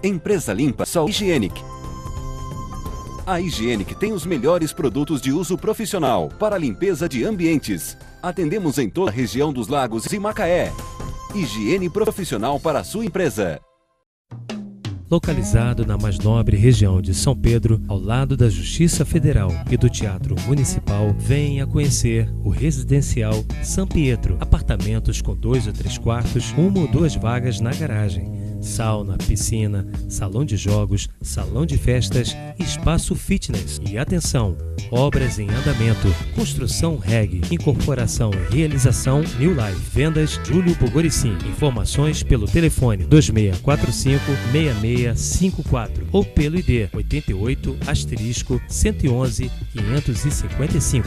Empresa limpa, só Higienic. A Higienic tem os melhores produtos de uso profissional para limpeza de ambientes. Atendemos em toda a região dos Lagos e Macaé. Higiene profissional para a sua empresa. Localizado na mais nobre região de São Pedro, ao lado da Justiça Federal e do Teatro Municipal, venha conhecer o Residencial São Pietro. Apartamentos com 2 ou 3 quartos, 1 ou 2 vagas na garagem. Sauna, piscina, salão de jogos, salão de festas, espaço fitness. E atenção, obras em andamento, construção REG, incorporação e realização New Life. Vendas Júlio Bogoricim. Informações pelo telefone 2645-6654 ou pelo ID 88*111-555.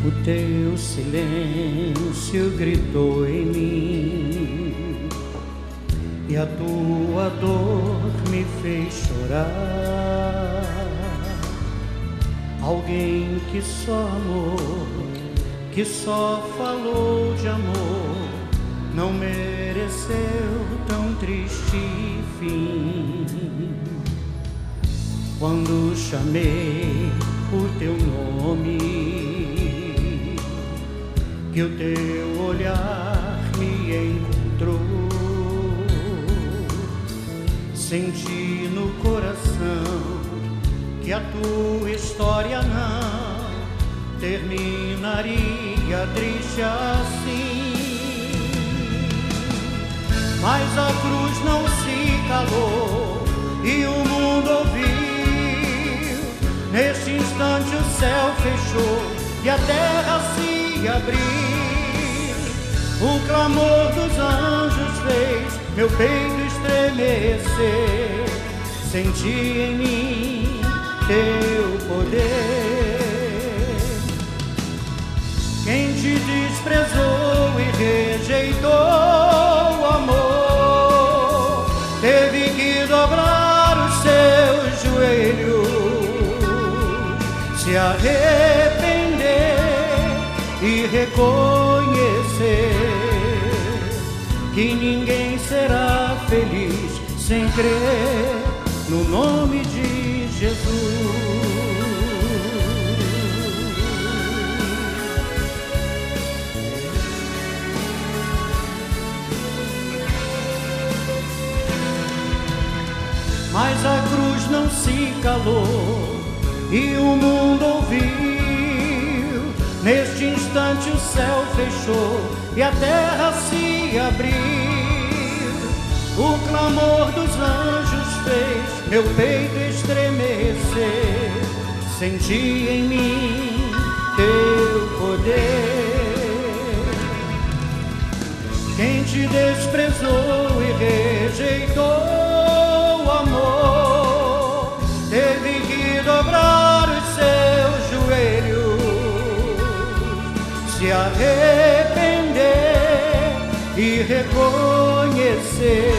O teu silêncio gritou em mim e a tua dor me fez chorar. Alguém que só amou, que só falou de amor, não mereceu tão triste fim. Quando chamei o teu nome, que o teu olhar me encontrou, senti no coração que a tua história não terminaria triste assim. Mas a cruz não se calou e o mundo ouviu. Neste instante o céu fechou e a terra se abriu. O clamor dos anjos fez meu peito estremecer. Senti em mim teu poder. Quem te desprezou e rejeitou o amor, teve que dobrar os seus joelhos, se arrepender e reconhecer que ninguém será feliz sem crer no nome de Jesus. Mas a cruz não se calou e o mundo ouviu. Neste instante o céu fechou e a terra se abriu. O clamor dos anjos fez meu peito estremecer. Senti em mim teu poder. Quem te desprezou e rejeitou o amor, teve que dobrar os seus joelhos, se arrepender e reconhecer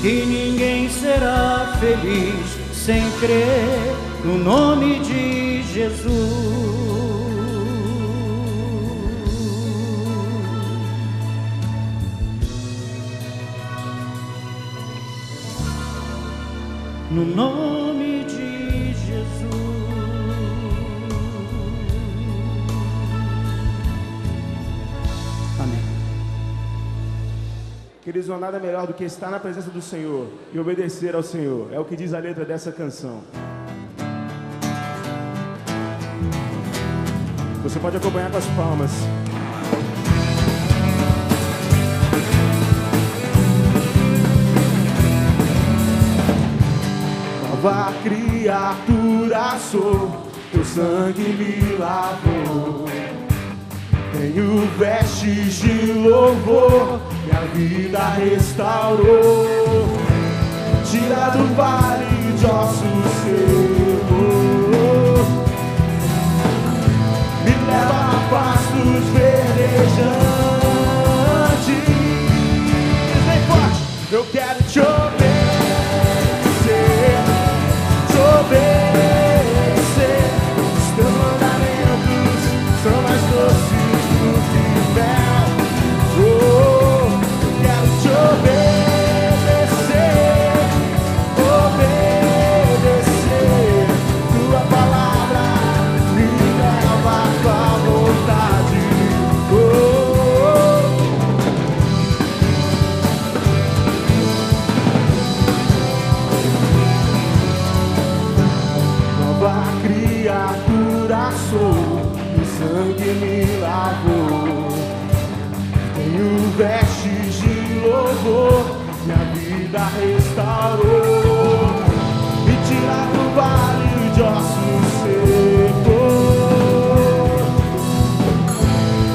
que ninguém será feliz sem crer no nome de Jesus. No nome de Jesus. Amém. Queridos, não há nada melhor do que estar na presença do Senhor e obedecer ao Senhor. É o que diz a letra dessa canção. Você pode acompanhar com as palmas. nova criatura sou, teu sangue me lavou. Tenho vestes de louvor, minha vida restaurou. Tira do vale de ossos secos, me leva a pastos verdejantes. Vem forte, eu quero te obedecer, te obedecer. Os teus mandamentos são mais doces do que mel. Oh, eu quero te obedecer, obedecer. Tua palavra me leva à tua vontade. Oh, nova criatura sou, o sangue me lavou. Tenho vestes de louvor, minha vida restaurou. Me tira do vale de ossos secos,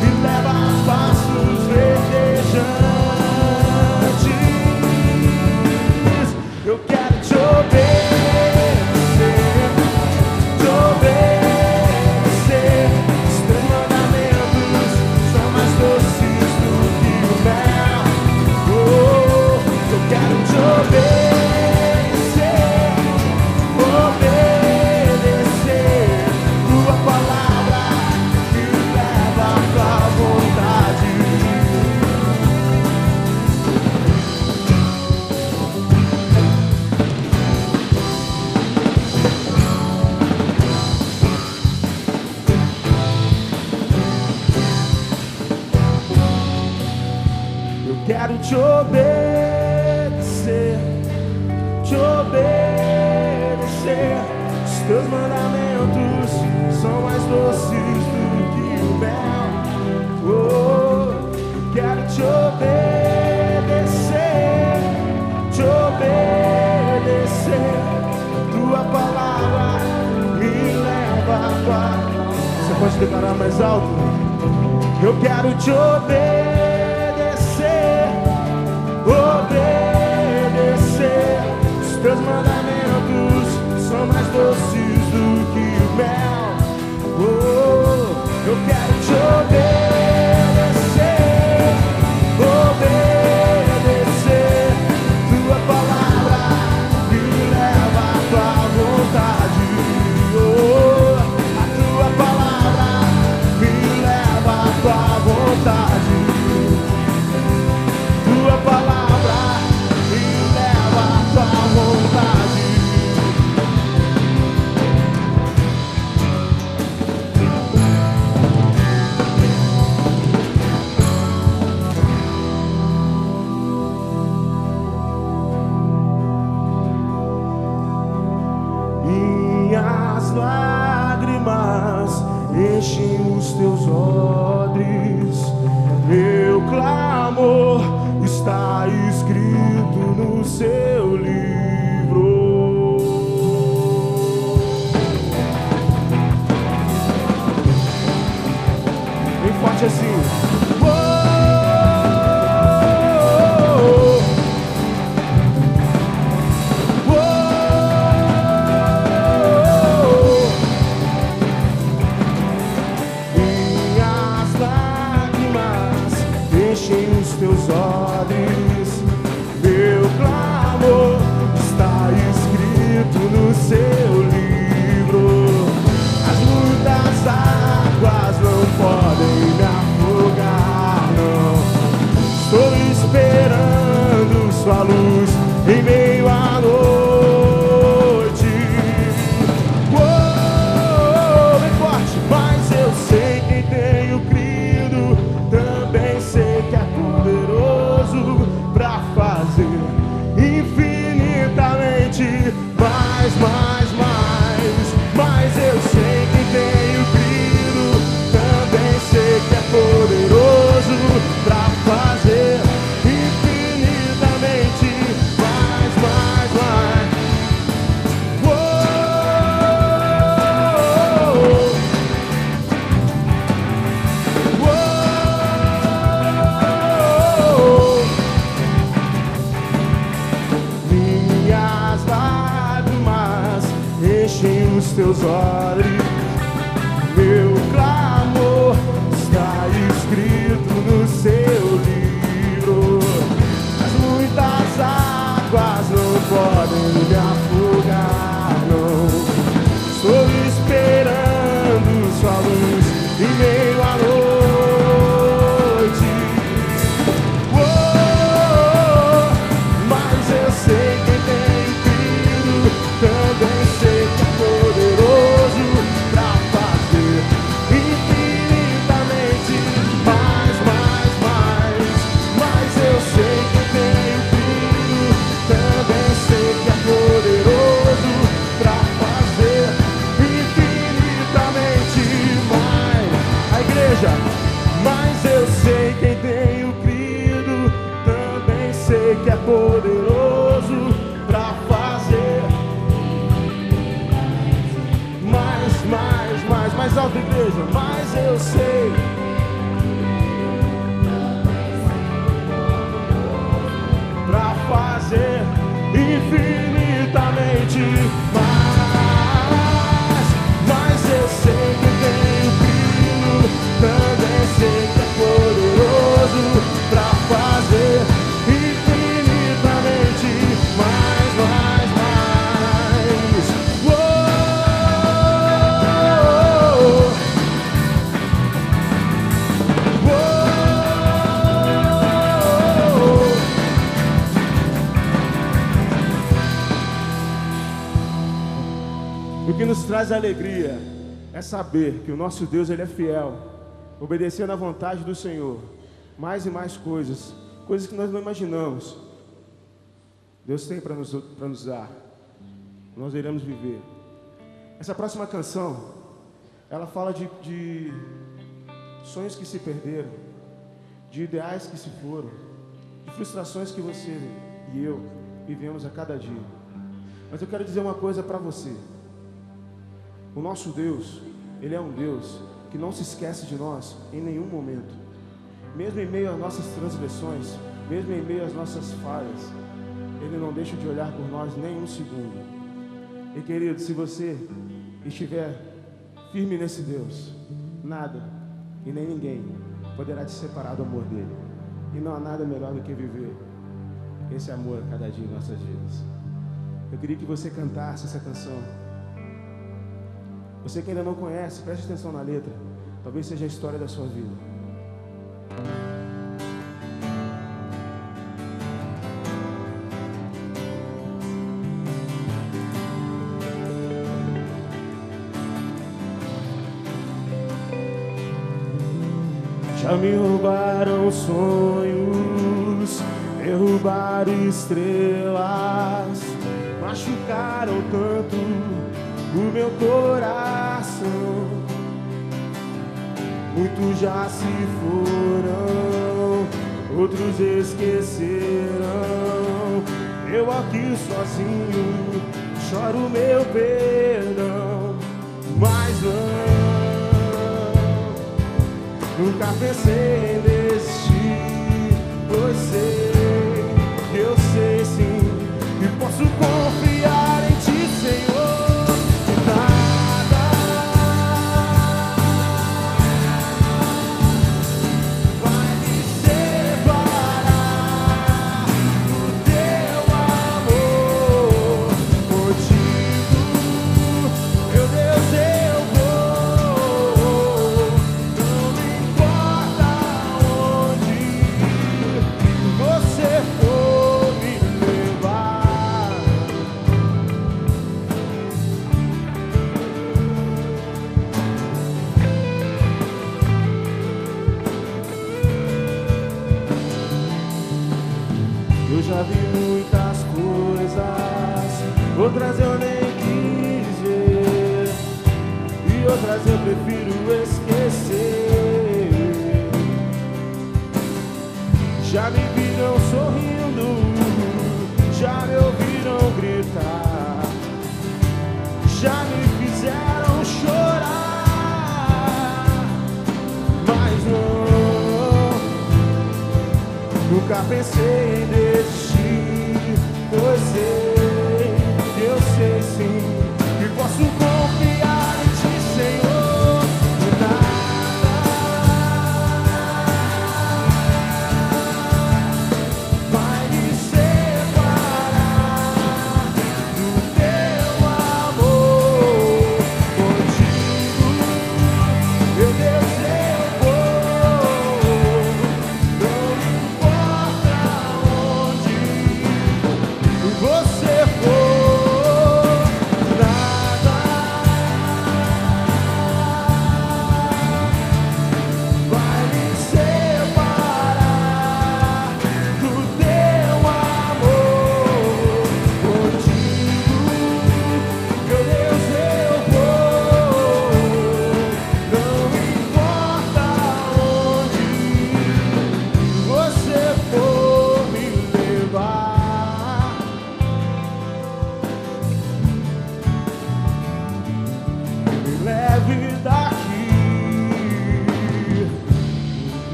me leva a pastos verdejantes. Eu quero te obedecer, te obedecer. Os teus mandamentos são mais doces do que o mel. Oh, eu quero te obedecer, obedecer. Tua palavra me leva à tua vontade. Eu quero te obedecer, te obedecer. Os teus mandamentos são mais doces do que o mel. Oh, eu quero te obedecer, te obedecer. Tua palavra me leva a tua. Você pode declarar mais alto? Eu quero te obedecer, obedecer. Os teus mandamentos são mais doces do que o mel. Oh, eu quero te obedecer, obedecer. Tua palavra me leva à tua vontade. Oh, a tua palavra me leva à tua vontade. Tua palavra me leva à tua vontade. Minhas lágrimas enchem os teus odres, meu clamor está escrito no seu livro. Bem forte assim. Minhas lágrimas enchem os teus odres, meu clamor está escrito no seu livro. As muitas águas não podem me afogar, não. Estou esperando sua luz em meio à noite. Uou, bem forte, mas eu sei quem tenho crido, também sei que é poderoso pra fazer infinitamente mais, mais, mais. Mas eu sei que tenho crido, também sei que é poderoso pra fazer infinitamente mais, mais, mais. teus olhos. Meu clamor está escrito no seu livro. Mas muitas águas não podem me afogar, não. Estou esperando sua luz em meio à noite. Oh, mas eu sei quem tem crido, também sei que é poderoso pra fazer infinitamente mais. Mas eu sei que tem crido, também sei que é poderoso pra fazer infinitamente mais. A igreja, mas eu sei quem tenho crido, também sei que é poderoso pra fazer mais alto, igreja, mas eu sei. Pra fazer infinitamente mais. Mas eu sei que tenho crido, também sei que é poderoso pra fazer infinitamente mais. O que nos traz alegria é saber que o nosso Deus, Ele é fiel, obedecendo à vontade do Senhor. Mais e mais coisas que nós não imaginamos, Deus tem para nos dar. Nós iremos viver. Essa próxima canção, ela fala de sonhos que se perderam, de ideais que se foram, de frustrações que você e eu vivemos a cada dia. Mas eu quero dizer uma coisa para você. O nosso Deus, Ele é um Deus que não se esquece de nós em nenhum momento. Mesmo em meio às nossas transgressões, mesmo em meio às nossas falhas, Ele não deixa de olhar por nós nem um segundo. E querido, se você estiver firme nesse Deus, nada e nem ninguém poderá te separar do amor dEle. E não há nada melhor do que viver esse amor a cada dia em nossas vidas. Eu queria que você cantasse essa canção. Você que ainda não conhece, preste atenção na letra. Talvez seja a história da sua vida. Já me roubaram sonhos, derrubaram estrelas, machucaram tanto o meu coração. Muitos já se foram, outros esqueceram. Eu aqui sozinho choro meu perdão. Mas nunca pensei em desistir. Eu sei sim, e posso confiar em Ti, Senhor. Eu já vi muitas coisas, outras eu nem quis ver, e outras eu prefiro esquecer. Já me viram sorrindo, já me ouviram gritar, já me fizeram chorar, mas nunca pensei em desistir. Eu sei sim, que posso confiar.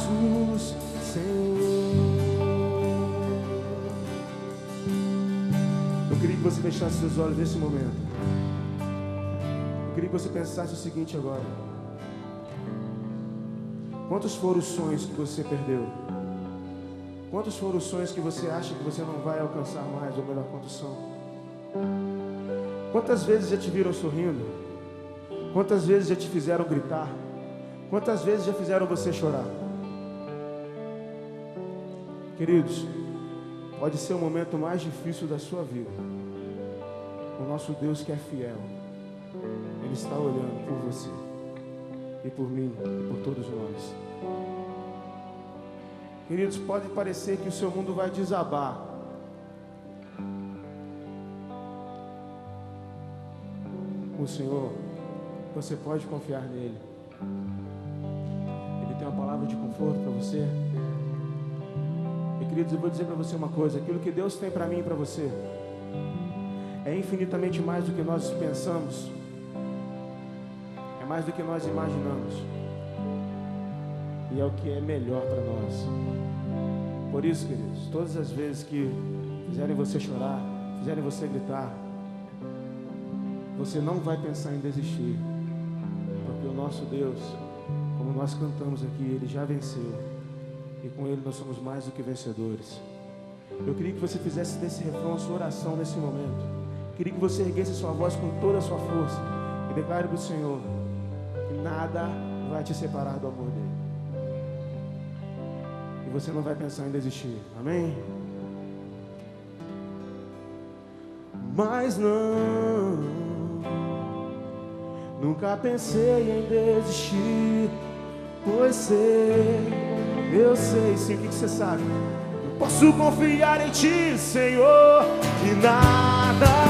braços, Senhor. Eu queria que você fechasse seus olhos nesse momento. Eu queria que você pensasse o seguinte agora: quantos foram os sonhos que você perdeu? Quantos foram os sonhos que você acha que você não vai alcançar mais, ou melhor, quantos são? Quantas vezes já te viram sorrindo? Quantas vezes já te fizeram gritar? Quantas vezes já fizeram você chorar? Queridos, pode ser o momento mais difícil da sua vida. O nosso Deus que é fiel, Ele está olhando por você, e por mim, e por todos nós. Queridos, pode parecer que o seu mundo vai desabar. O Senhor, você pode confiar nele. Ele tem uma palavra de conforto para você. E queridos, eu vou dizer para você uma coisa: aquilo que Deus tem para mim e para você é infinitamente mais do que nós pensamos, é mais do que nós imaginamos, e é o que é melhor para nós. Por isso, queridos, todas as vezes que fizerem você chorar, fizerem você gritar, você não vai pensar em desistir, porque o nosso Deus, como nós cantamos aqui, Ele já venceu, e com Ele nós somos mais do que vencedores. Eu queria que você fizesse desse refrão a sua oração nesse momento. Eu queria que você erguesse sua voz com toda a sua força e declare para o Senhor que nada vai te separar do amor dEle. E você não vai pensar em desistir. Amém? Mas não, nunca pensei em desistir, pois sei, eu sei sim. O que você sabe? Eu posso confiar em Ti, Senhor, e nada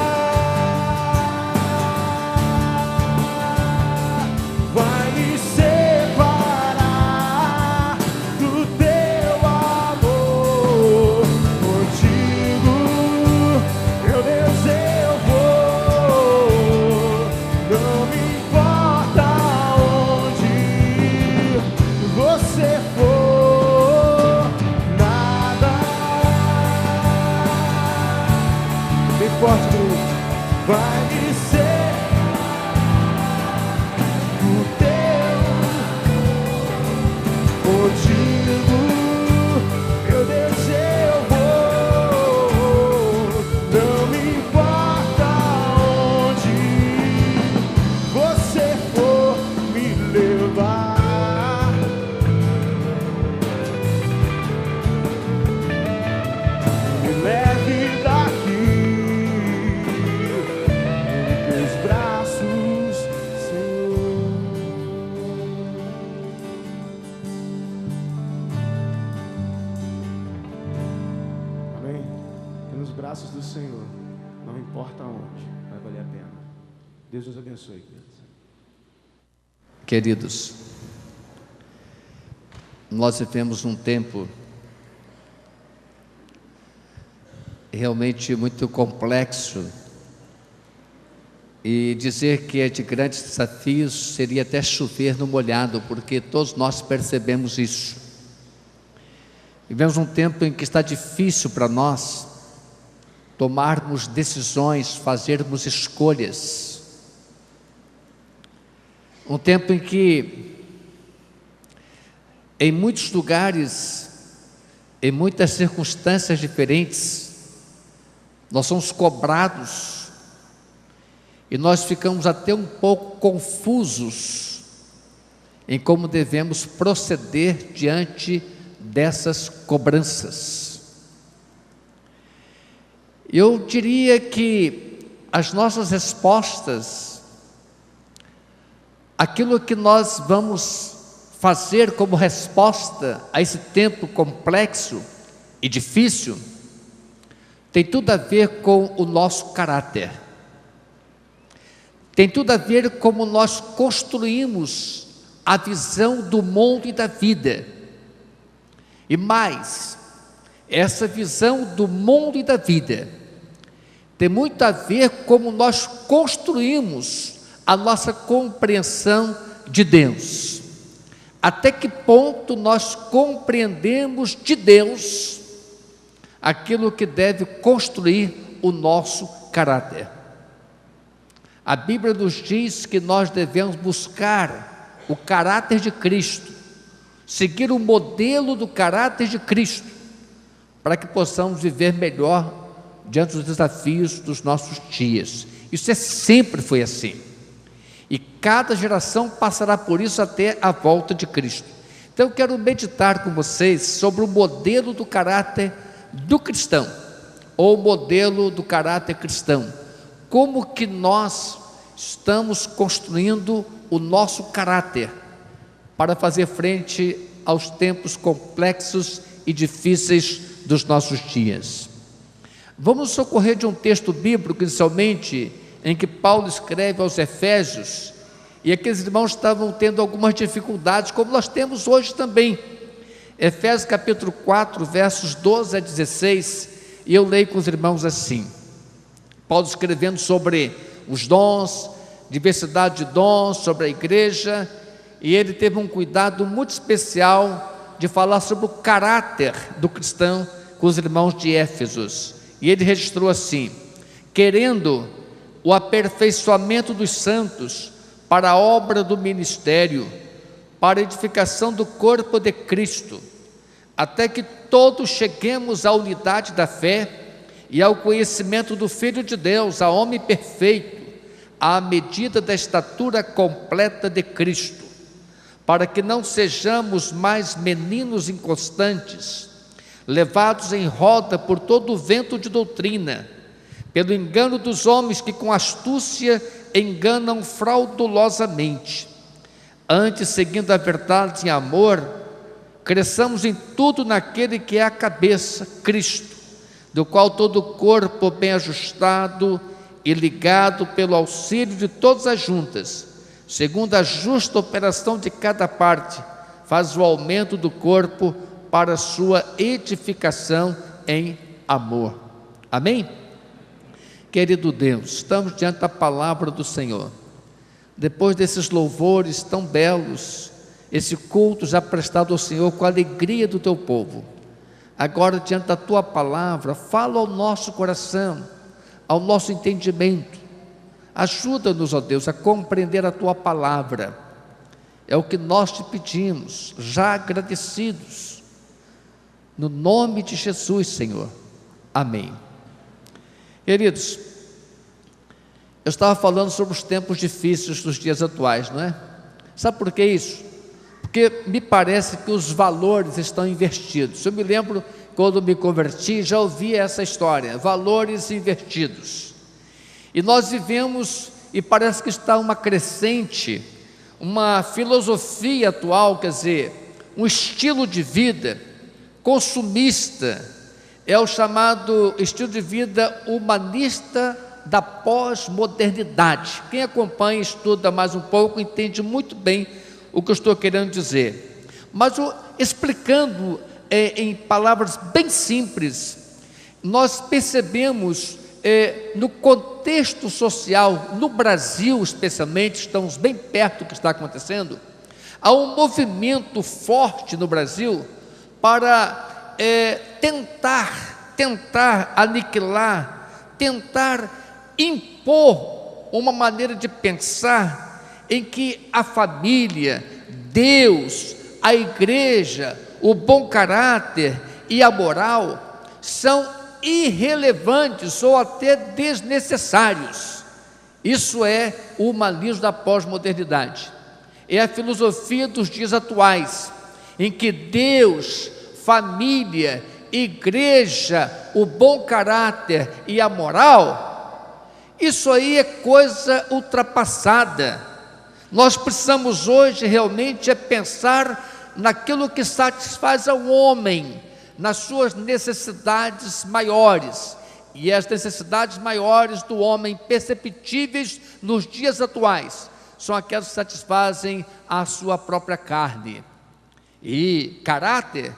vai me separar do Teu amor. Contigo, meu Deus, eu vou. Não me importa onde você for, nada. Bem forte, Deus, vai me separar. Contigo, meu Deus, eu vou. Não me importa onde você for me levar. Me leve daqui em Teus braços, Senhor. Amém? E nos braços do Senhor, não importa onde, vai valer a pena. Deus nos abençoe, queridos. Queridos, nós vivemos um tempo realmente muito complexo, e dizer que é de grandes desafios seria até chover no molhado, porque todos nós percebemos isso. Vivemos um tempo em que está difícil para nós tomarmos decisões, fazermos escolhas. Um tempo em que, em muitos lugares, em muitas circunstâncias diferentes, nós somos cobrados e nós ficamos até um pouco confusos em como devemos proceder diante dessas cobranças. Eu diria que as nossas respostas, aquilo que nós vamos fazer como resposta a esse tempo complexo e difícil, tem tudo a ver com o nosso caráter, tem tudo a ver como nós construímos a visão do mundo e da vida. E mais, essa visão do mundo e da vida tem muito a ver como nós construímos a nossa compreensão de Deus. até que ponto nós compreendemos de Deus aquilo que deve construir o nosso caráter. A Bíblia nos diz que nós devemos buscar o caráter de Cristo, seguir o modelo do caráter de Cristo, para que possamos viver melhor diante dos desafios dos nossos dias. Isso sempre foi assim, e cada geração passará por isso até a volta de Cristo. Então eu quero meditar com vocês sobre o modelo do caráter do cristão, ou modelo do caráter cristão. Como que nós estamos construindo o nosso caráter para fazer frente aos tempos complexos e difíceis dos nossos dias. Vamos socorrer de um texto bíblico, inicialmente, em que Paulo escreve aos Efésios, e aqueles irmãos estavam tendo algumas dificuldades, como nós temos hoje também. Efésios capítulo 4, versos 12 a 16, e eu leio com os irmãos assim: Paulo escrevendo sobre os dons, diversidade de dons, sobre a igreja, e ele teve um cuidado muito especial de falar sobre o caráter do cristão com os irmãos de Éfesos, e ele registrou assim: querendo o aperfeiçoamento dos santos para a obra do ministério, para a edificação do corpo de Cristo, até que todos cheguemos à unidade da fé e ao conhecimento do Filho de Deus, a homem perfeito, à medida da estatura completa de Cristo, para que não sejamos mais meninos inconstantes, levados em roda por todo o vento de doutrina, pelo engano dos homens que com astúcia enganam fraudulosamente. Antes, seguindo a verdade em amor, cresçamos em tudo naquele que é a cabeça, Cristo, do qual todo o corpo bem ajustado e ligado pelo auxílio de todas as juntas, segundo a justa operação de cada parte, faz o aumento do corpo para a sua edificação em amor. Amém? Querido Deus, estamos diante da palavra do Senhor. Depois desses louvores tão belos, esse culto já prestado ao Senhor com a alegria do teu povo, agora diante da tua palavra, fala ao nosso coração, ao nosso entendimento. Ajuda-nos, ó Deus, a compreender a tua palavra. É o que nós te pedimos, já agradecidos, no nome de Jesus, Senhor. Amém. Queridos, eu estava falando sobre os tempos difíceis dos dias atuais, não é? Sabe por que isso? Porque me parece que os valores estão invertidos. Eu me lembro, quando me converti, já ouvi essa história, valores invertidos. E nós vivemos, e parece que está uma crescente, uma filosofia atual, quer dizer, um estilo de vida consumista, é o chamado estilo de vida humanista da pós-modernidade. Quem acompanha e estuda mais um pouco entende muito bem o que eu estou querendo dizer. Mas explicando em palavras bem simples, nós percebemos no contexto social, no Brasil especialmente, estamos bem perto do que está acontecendo, há um movimento forte no Brasil para tentar aniquilar, tentar impor uma maneira de pensar em que a família, Deus, a igreja, o bom caráter e a moral são irrelevantes ou até desnecessários. Isso é o humanismo da pós-modernidade, é a filosofia dos dias atuais, em que Deus, família, igreja, o bom caráter e a moral, isso aí é coisa ultrapassada. Nós precisamos hoje realmente pensar naquilo que satisfaz ao homem, nas suas necessidades maiores, e as necessidades maiores do homem perceptíveis nos dias atuais são aquelas que satisfazem a sua própria carne. E caráter,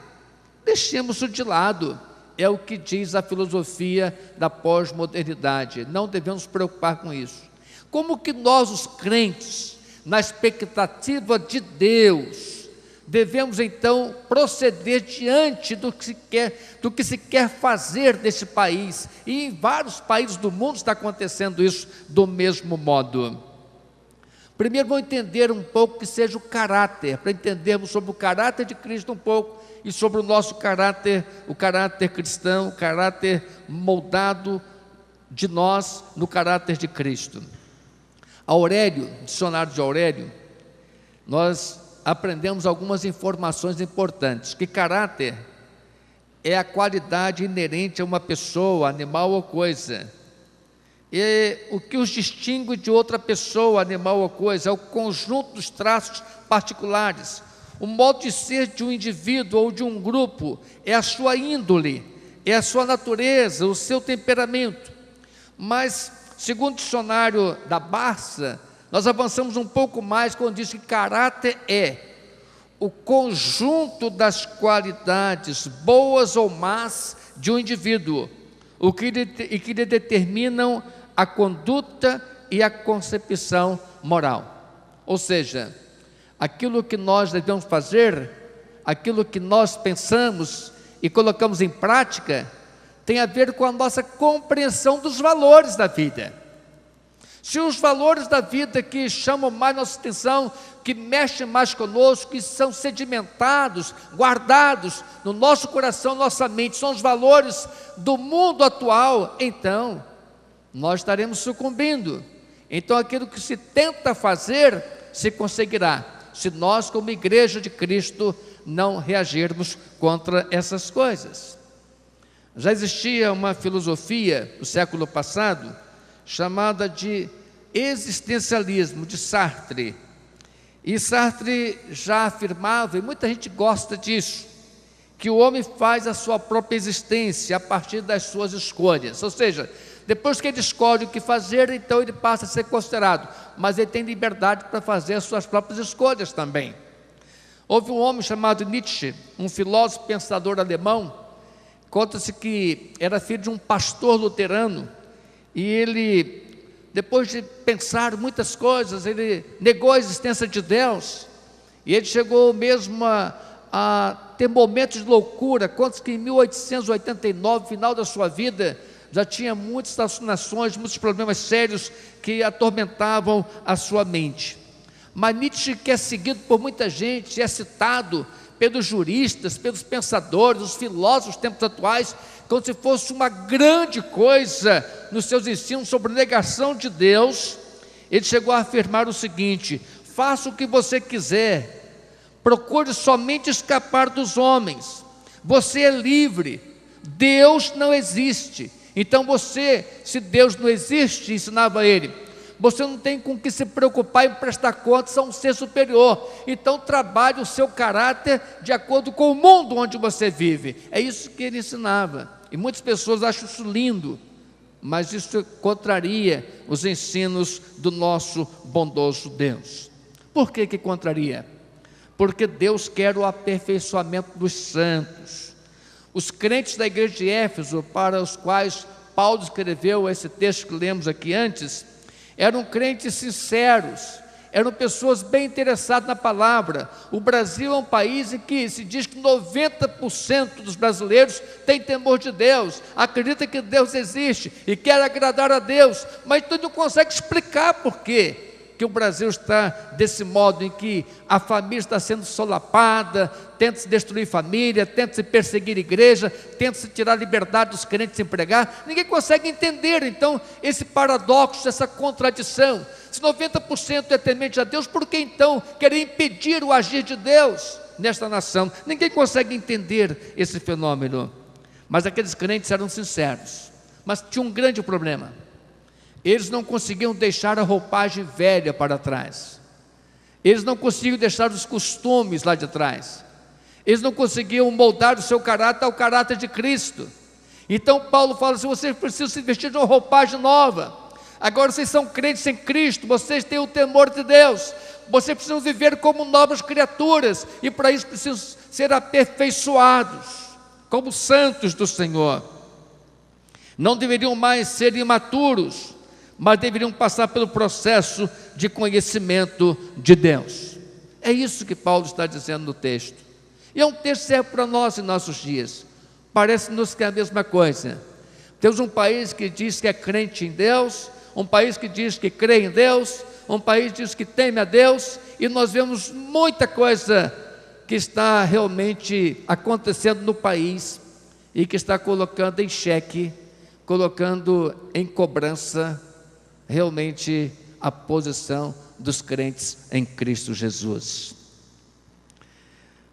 deixemos-o de lado, é o que diz a filosofia da pós-modernidade. Não devemos nos preocupar com isso. Como que nós, os crentes, na expectativa de Deus, devemos então proceder diante do que se quer fazer desse país, e em vários países do mundo está acontecendo isso do mesmo modo. Primeiro vamos entender um pouco que seja o caráter, para entendermos sobre o caráter de Cristo um pouco, e sobre o nosso caráter, o caráter cristão, o caráter moldado de nós no caráter de Cristo. Aurélio, dicionário de Aurélio, nós aprendemos algumas informações importantes, que caráter é a qualidade inerente a uma pessoa, animal ou coisa. E o que os distingue de outra pessoa, animal ou coisa, é o conjunto dos traços particulares. O modo de ser de um indivíduo ou de um grupo é a sua índole, é a sua natureza, o seu temperamento. Mas, segundo o dicionário da Barça, nós avançamos um pouco mais quando diz que caráter é o conjunto das qualidades, boas ou más, de um indivíduo, e que lhe determinam a conduta e a concepção moral. Ou seja, aquilo que nós devemos fazer, aquilo que nós pensamos e colocamos em prática, tem a ver com a nossa compreensão dos valores da vida. Se os valores da vida que chamam mais nossa atenção, que mexem mais conosco, que são sedimentados, guardados no nosso coração, nossa mente, são os valores do mundo atual, então nós estaremos sucumbindo. Então aquilo que se tenta fazer, se conseguirá, se nós como igreja de Cristo não reagirmos contra essas coisas. Já existia uma filosofia no século passado, chamada de existencialismo, de Sartre. E Sartre já afirmava, e muita gente gosta disso, que o homem faz a sua própria existência a partir das suas escolhas. Ou seja, depois que ele escolhe o que fazer, então ele passa a ser considerado, mas ele tem liberdade para fazer as suas próprias escolhas também. Houve um homem chamado Nietzsche, um filósofo pensador alemão. Conta-se que era filho de um pastor luterano, e ele, depois de pensar muitas coisas, ele negou a existência de Deus, e ele chegou mesmo a ter momentos de loucura. Conta-se que em 1889, final da sua vida, já tinha muitas alucinações, muitos problemas sérios que atormentavam a sua mente. Mas Nietzsche, que é seguido por muita gente, é citado pelos juristas, pelos pensadores, os filósofos dos tempos atuais, como se fosse uma grande coisa nos seus ensinos sobre negação de Deus. Ele chegou a afirmar o seguinte: faça o que você quiser, procure somente escapar dos homens, você é livre, Deus não existe. Então você, se Deus não existe, ensinava ele, você não tem com que se preocupar em prestar contas a um ser superior. Então trabalhe o seu caráter de acordo com o mundo onde você vive. É isso que ele ensinava. E muitas pessoas acham isso lindo, mas isso contraria os ensinos do nosso bondoso Deus. Por que contraria? Porque Deus quer o aperfeiçoamento dos santos. Os crentes da igreja de Éfeso, para os quais Paulo escreveu esse texto que lemos aqui antes, eram crentes sinceros, eram pessoas bem interessadas na palavra. O Brasil é um país em que se diz que 90% dos brasileiros têm temor de Deus, acredita que Deus existe e quer agradar a Deus, mas tu não consegue explicar por quê que o Brasil está desse modo, em que a família está sendo solapada, tenta-se destruir família, tenta-se perseguir igreja, tenta-se tirar a liberdade dos crentes em pregar. Ninguém consegue entender então esse paradoxo, essa contradição. Se 90% é temente a Deus, por que então querer impedir o agir de Deus nesta nação? Ninguém consegue entender esse fenômeno. Mas aqueles crentes eram sinceros, mas tinha um grande problema: eles não conseguiam deixar a roupagem velha para trás, eles não conseguiam deixar os costumes lá de trás, eles não conseguiam moldar o seu caráter ao caráter de Cristo. Então Paulo fala assim: vocês precisam se vestir de uma roupagem nova. Agora vocês são crentes em Cristo, vocês têm o temor de Deus, vocês precisam viver como novas criaturas, e para isso precisam ser aperfeiçoados como santos do Senhor. Não deveriam mais ser imaturos, mas deveriam passar pelo processo de conhecimento de Deus. É isso que Paulo está dizendo no texto. E é um texto que serve para nós em nossos dias. Parece-nos que é a mesma coisa. Temos um país que diz que é crente em Deus, um país que diz que crê em Deus, um país que diz que teme a Deus, e nós vemos muita coisa que está realmente acontecendo no país e que está colocando em xeque, colocando em cobrança realmente a posição dos crentes em Cristo Jesus.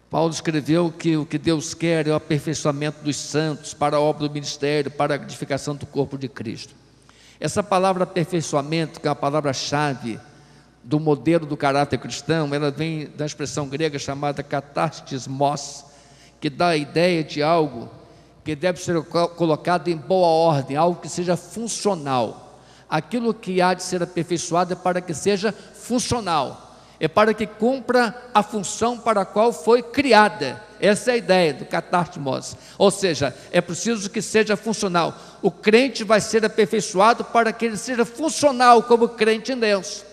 Paulo escreveu que o que Deus quer é o aperfeiçoamento dos santos para a obra do ministério, para a edificação do corpo de Cristo. Essa palavra aperfeiçoamento, que é a palavra-chave do modelo do caráter cristão, ela vem da expressão grega chamada katartismos, que dá a ideia de algo que deve ser colocado em boa ordem, algo que seja funcional. Aquilo que há de ser aperfeiçoado é para que seja funcional, é para que cumpra a função para a qual foi criada. Essa é a ideia do katartismos, ou seja, é preciso que seja funcional. O crente vai ser aperfeiçoado para que ele seja funcional como crente em Deus.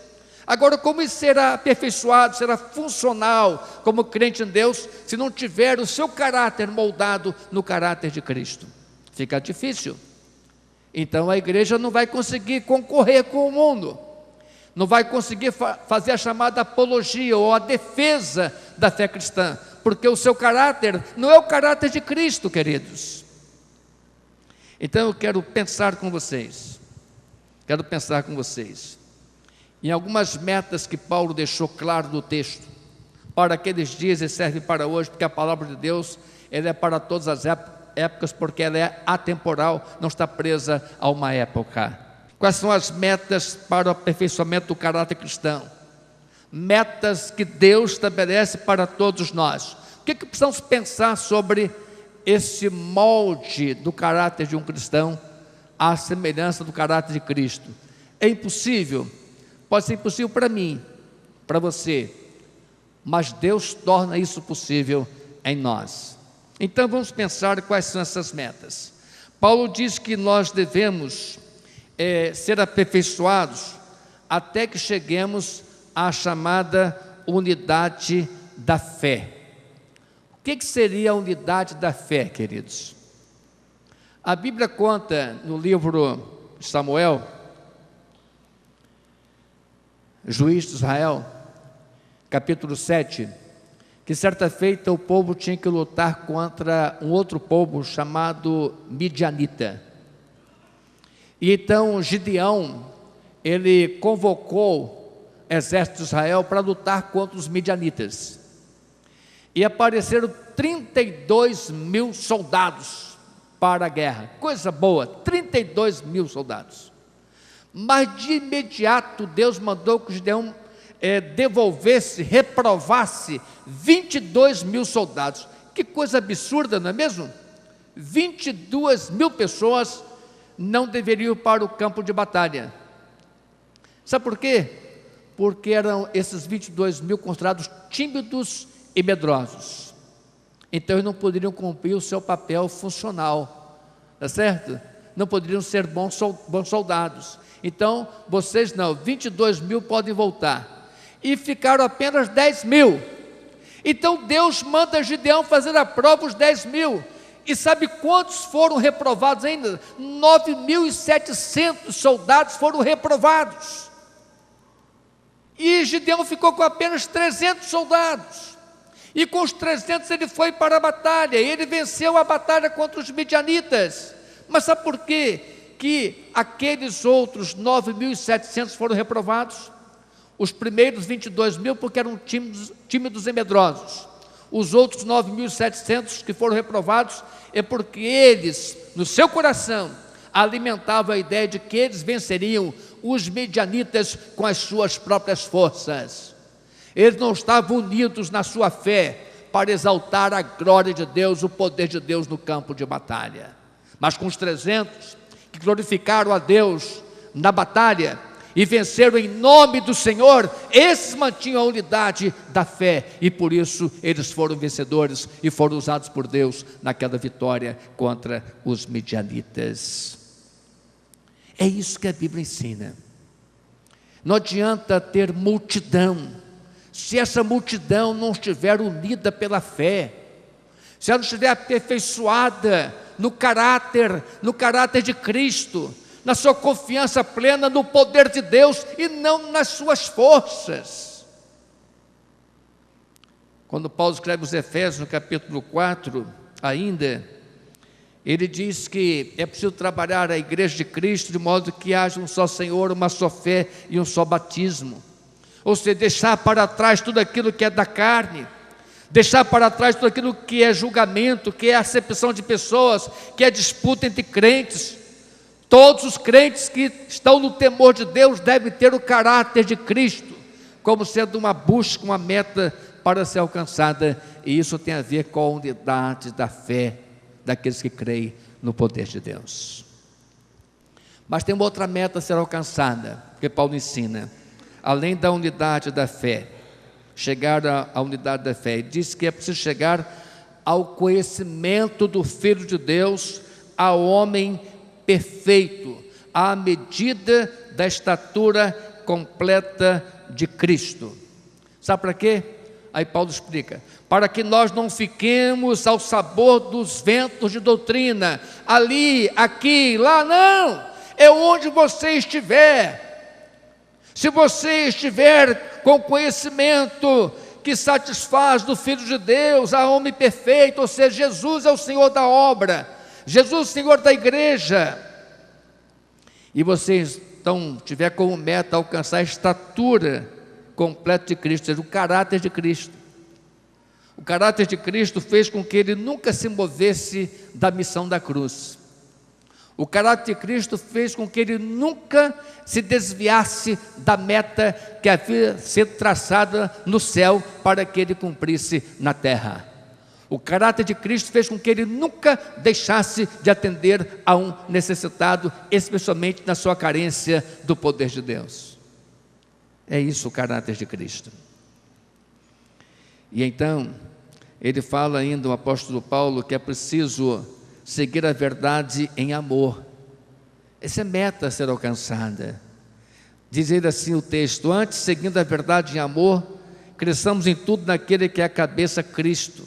Agora, como ele será aperfeiçoado, será funcional como crente em Deus, se não tiver o seu caráter moldado no caráter de Cristo? Fica difícil. Então a igreja não vai conseguir concorrer com o mundo, não vai conseguir fazer a chamada apologia ou a defesa da fé cristã, porque o seu caráter não é o caráter de Cristo, queridos. Então eu quero pensar com vocês, em algumas metas que Paulo deixou claro no texto, para aqueles dias e serve para hoje, porque a palavra de Deus, ela é para todas as épocas, porque ela é atemporal, não está presa a uma época. Quais são as metas para o aperfeiçoamento do caráter cristão? Metas que Deus estabelece para todos nós. O que precisamos pensar sobre esse molde do caráter de um cristão, à semelhança do caráter de Cristo? É impossível? Pode ser impossível para mim, para você, mas Deus torna isso possível em nós. Então vamos pensar quais são essas metas. Paulo diz que nós devemos ser aperfeiçoados até que cheguemos à chamada unidade da fé. O que seria a unidade da fé, queridos? A Bíblia conta no livro de Samuel, Juiz de Israel, capítulo 7, que certa feita o povo tinha que lutar contra um outro povo chamado Midianita. E então Gideão, ele convocou o exército de Israel para lutar contra os midianitas. E apareceram 32 mil soldados para a guerra. Coisa boa, 32 mil soldados. Mas de imediato Deus mandou que Gideão devolvesse, reprovasse 22 mil soldados. Que coisa absurda, não é mesmo? 22 mil pessoas não deveriam ir para o campo de batalha. Sabe por quê? Porque eram esses 22 mil considerados tímidos e medrosos. Então eles não poderiam cumprir o seu papel funcional, tá certo? Não poderiam ser bons soldados. Então, vocês não, 22 mil podem voltar. E ficaram apenas 10 mil. Então Deus manda Gideão fazer a prova os 10 mil. E sabe quantos foram reprovados ainda? 9.700 soldados foram reprovados. E Gideão ficou com apenas 300 soldados. E com os 300 ele foi para a batalha. E ele venceu a batalha contra os midianitas. Mas sabe por quê que aqueles outros 9.700 foram reprovados? Os primeiros 22 mil porque eram tímidos e medrosos. Os outros 9.700 que foram reprovados é porque eles, no seu coração, alimentavam a ideia de que eles venceriam os midianitas com as suas próprias forças. Eles não estavam unidos na sua fé para exaltar a glória de Deus, o poder de Deus no campo de batalha. Mas com os 300 que glorificaram a Deus na batalha e venceram em nome do Senhor, esses mantinham a unidade da fé, e por isso eles foram vencedores e foram usados por Deus naquela vitória contra os midianitas. É isso que a Bíblia ensina. Não adianta ter multidão se essa multidão não estiver unida pela fé, se ela não estiver aperfeiçoada no caráter de Cristo, na sua confiança plena no poder de Deus e não nas suas forças. Quando Paulo escreve os Efésios, no capítulo 4, ainda, ele diz que é preciso trabalhar a igreja de Cristo de modo que haja um só Senhor, uma só fé e um só batismo. Ou seja, deixar para trás tudo aquilo que é da carne, deixar para trás tudo aquilo que é julgamento, que é acepção de pessoas, que é disputa entre crentes. Todos os crentes que estão no temor de Deus devem ter o caráter de Cristo, como sendo uma busca, uma meta para ser alcançada, e isso tem a ver com a unidade da fé daqueles que creem no poder de Deus. Mas tem uma outra meta a ser alcançada, que Paulo ensina, além da unidade da fé, chegar à unidade da fé, ele diz que é preciso chegar ao conhecimento do Filho de Deus, ao homem perfeito, à medida da estatura completa de Cristo. Sabe para quê? Aí Paulo explica: para que nós não fiquemos ao sabor dos ventos de doutrina, ali, aqui, lá, não, é onde você estiver. Se você estiver com conhecimento que satisfaz do Filho de Deus, a homem perfeito, ou seja, Jesus é o Senhor da obra, Jesus é o Senhor da igreja, e você então tiver como meta alcançar a estatura completa de Cristo, ou seja, o caráter de Cristo. O caráter de Cristo fez com que ele nunca se movesse da missão da cruz. O caráter de Cristo fez com que ele nunca se desviasse da meta que havia sido traçada no céu para que ele cumprisse na terra. O caráter de Cristo fez com que ele nunca deixasse de atender a um necessitado, especialmente na sua carência do poder de Deus. É isso o caráter de Cristo. E então, ele fala ainda, o apóstolo Paulo, que é preciso seguir a verdade em amor. Essa é a meta a ser alcançada. Diz ele assim o texto: antes, seguindo a verdade em amor, cresçamos em tudo naquele que é a cabeça, Cristo,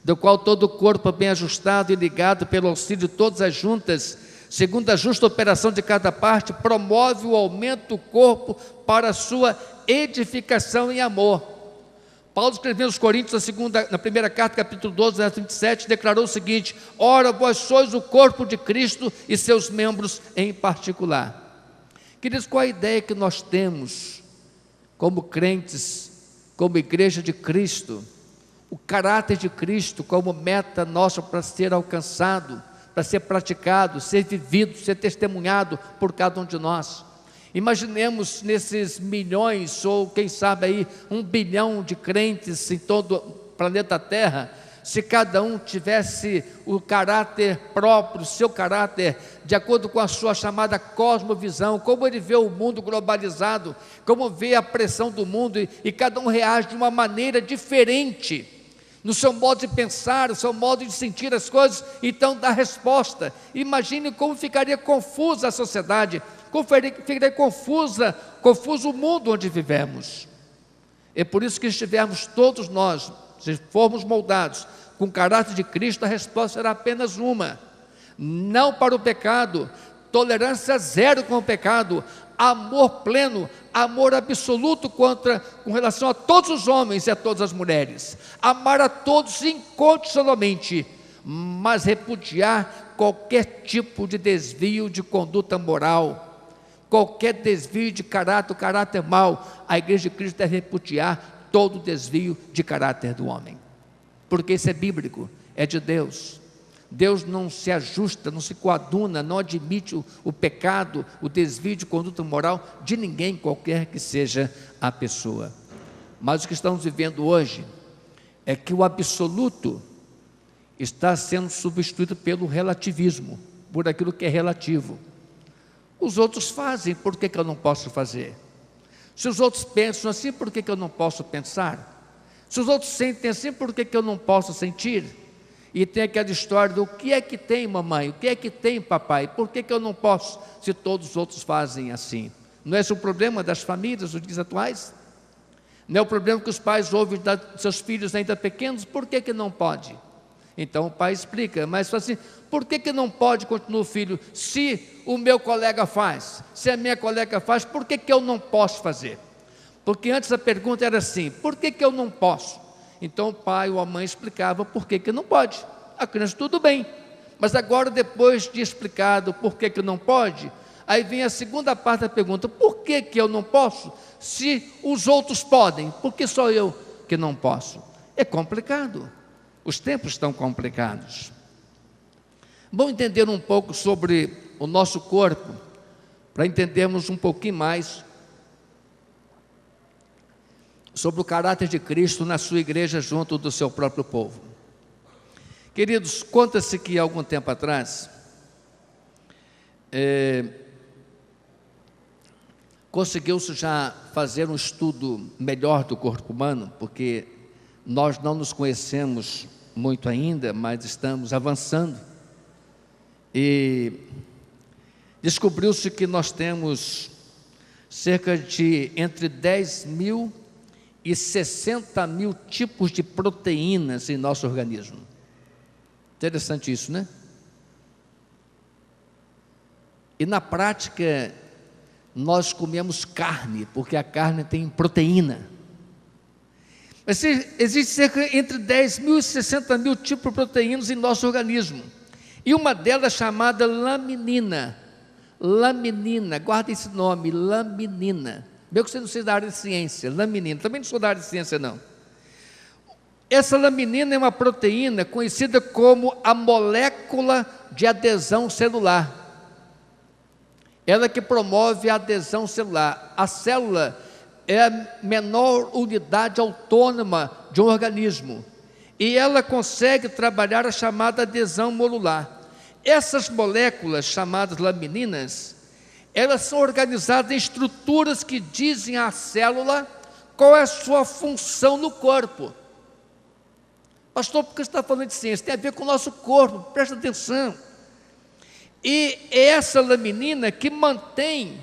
do qual todo o corpo bem ajustado e ligado pelo auxílio de todas as juntas, segundo a justa operação de cada parte, promove o aumento do corpo para a sua edificação em amor. Paulo escreveu aos Coríntios, na primeira carta, capítulo 12, verso 27, declarou o seguinte: ora, vós sois o corpo de Cristo e seus membros em particular. Queridos, qual a ideia que nós temos como crentes, como igreja de Cristo? O caráter de Cristo como meta nossa para ser alcançado, para ser praticado, ser vivido, ser testemunhado por cada um de nós. Imaginemos nesses milhões, ou quem sabe aí 1 bilhão de crentes em todo o planeta Terra, se cada um tivesse o caráter próprio, seu caráter, de acordo com a sua chamada cosmovisão, como ele vê o mundo globalizado, como vê a pressão do mundo, e cada um reage de uma maneira diferente, no seu modo de pensar, no seu modo de sentir as coisas, então dá resposta. Imagine como ficaria confusa a sociedade, como ficaria confuso o mundo onde vivemos. É por isso que estivermos todos nós, se formos moldados com o caráter de Cristo, a resposta será apenas uma: não para o pecado, tolerância zero com o pecado, amor pleno, amor absoluto com relação a todos os homens e a todas as mulheres, amar a todos incondicionalmente, mas repudiar qualquer tipo de desvio de conduta moral, qualquer desvio de caráter, o caráter mau. A igreja de Cristo deve repudiar todo desvio de caráter do homem, porque isso é bíblico, é de Deus. Deus não se ajusta, não se coaduna, não admite o pecado, o desvio de conduta moral de ninguém, qualquer que seja a pessoa. Mas o que estamos vivendo hoje é que o absoluto está sendo substituído pelo relativismo, por aquilo que é relativo. Os outros fazem, por que eu não posso fazer? Se os outros pensam assim, por que eu não posso pensar? Se os outros sentem assim, por que eu não posso sentir? E tem aquela história do: o que é que tem, mamãe? O que é que tem, papai? Por que eu não posso, se todos os outros fazem assim? Não é esse o problema das famílias nos dias atuais? Não é o problema que os pais ouvem dos seus filhos ainda pequenos, por que não pode? Então o pai explica, mas fala assim, por que não pode, continua o filho, se o meu colega faz, se a minha colega faz, por que eu não posso fazer? Porque antes a pergunta era assim, por que eu não posso? Então o pai ou a mãe explicava por que não pode. A criança, tudo bem, mas agora depois de explicado por que não pode, aí vem a segunda parte da pergunta, por que eu não posso? Se os outros podem, por que só eu que não posso? É complicado, os tempos estão complicados. Vamos entender um pouco sobre o nosso corpo, para entendermos um pouquinho mais sobre o caráter de Cristo na sua igreja junto do seu próprio povo. Queridos, conta-se que algum tempo atrás, conseguiu-se já fazer um estudo melhor do corpo humano, porque nós não nos conhecemos muito ainda, mas estamos avançando, e descobriu-se que nós temos cerca de entre 10 mil e 60 mil tipos de proteínas em nosso organismo. Interessante isso, né? E na prática, nós comemos carne, porque a carne tem proteína. Mas existe cerca entre 10 mil e 60 mil tipos de proteínas em nosso organismo. E uma delas chamada laminina. Laminina, guarda esse nome, laminina. Mesmo que você não seja da área de ciência, laminina. Também não sou da área de ciência, não. Essa laminina é uma proteína conhecida como a molécula de adesão celular. Ela que promove a adesão celular. A célula é a menor unidade autônoma de um organismo. E ela consegue trabalhar a chamada adesão modular. Essas moléculas, chamadas lamininas, elas são organizadas em estruturas que dizem à célula qual é a sua função no corpo. Pastor, por que você está falando de ciência? Tem a ver com o nosso corpo, presta atenção. E é essa laminina que mantém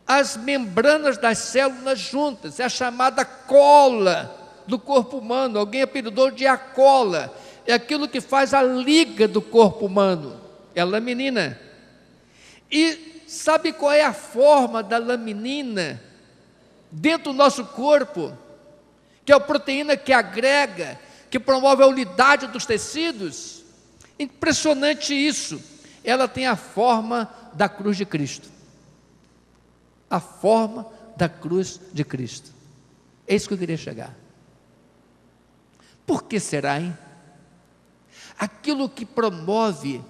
as membranas das células juntas, é a chamada cola do corpo humano. Alguém apelidou de a cola, é aquilo que faz a liga do corpo humano, é a laminina. E sabe qual é a forma da laminina dentro do nosso corpo? Que é a proteína que agrega, que promove a unidade dos tecidos. Impressionante isso. Ela tem a forma da cruz de Cristo. A forma da cruz de Cristo. É isso que eu queria chegar. Por que será, hein? Aquilo que promove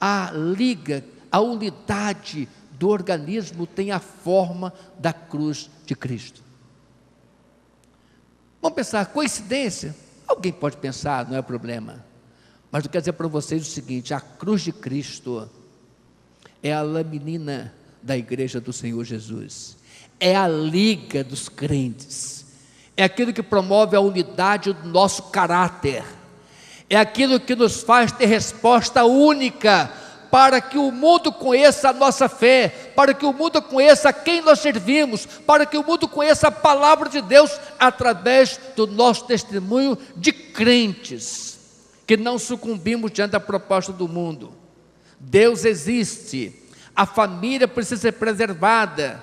a liga, a unidade do organismo tem a forma da cruz de Cristo. Vamos pensar, coincidência? Alguém pode pensar, não é problema. Mas eu quero dizer para vocês o seguinte: a cruz de Cristo é a laminina da igreja do Senhor Jesus, é a liga dos crentes, é aquilo que promove a unidade do nosso caráter, é aquilo que nos faz ter resposta única, para que o mundo conheça a nossa fé, para que o mundo conheça a quem nós servimos, para que o mundo conheça a palavra de Deus, através do nosso testemunho de crentes, que não sucumbimos diante da proposta do mundo. Deus existe, a família precisa ser preservada,